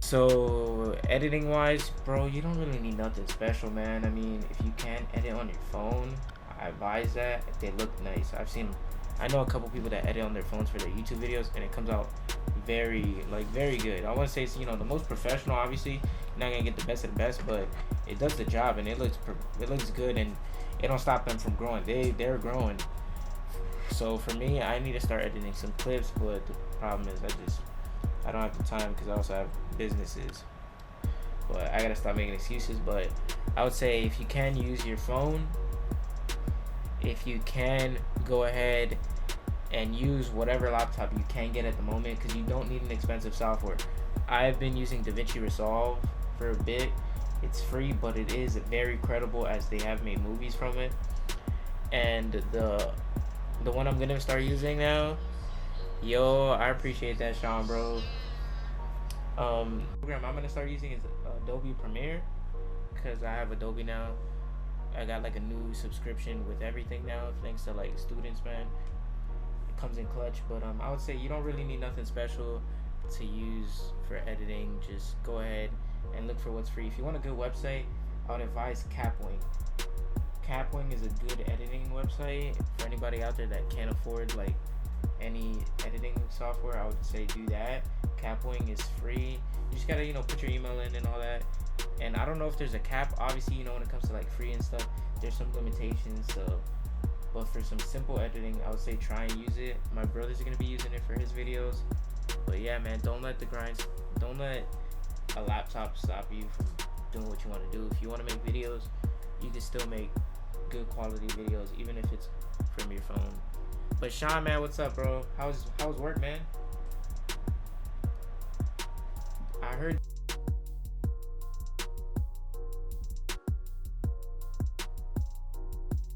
So editing wise, bro, you don't really need nothing special, man. I mean, if you can edit on your phone, I advise that. If they look nice, I know a couple people that edit on their phones for their YouTube videos, and it comes out very good. I want to say it's, the most professional. Obviously, you're not gonna get the best of the best, but it does the job, and it looks good, and it don't stop them from growing. They're growing. So for me, I need to start editing some clips, but the problem is I don't have the time because I also have businesses. But I gotta stop making excuses. But I would say if you can use your phone, if you can go ahead and use whatever laptop you can get at the moment, because you don't need an expensive software. I've been using DaVinci Resolve for a bit. It's free, but it is very credible as they have made movies from it. And the one I'm gonna start using now, yo, I appreciate that, Sean, bro. Program I'm gonna start using is Adobe Premiere, because I have Adobe now. I got like a new subscription with everything now, thanks to like students, man. It comes in clutch. But I would say you don't really need nothing special to use for editing. Just go ahead and look for what's free. If you want a good website, I would advise Capwing. Capwing is a good editing website for anybody out there that can't afford like any editing software. I would say do that. Capwing is free. You just gotta put your email in and all that. And I don't know if there's a cap. Obviously, when it comes to like free and stuff, there's some limitations. So, but for some simple editing, I would say try and use it. My brother's gonna be using it for his videos. But yeah, man, don't let a laptop stop you from doing what you want to do. If you want to make videos, you can still make good quality videos, even if it's from your phone. But Sean, man, what's up, bro? How's work, man? I heard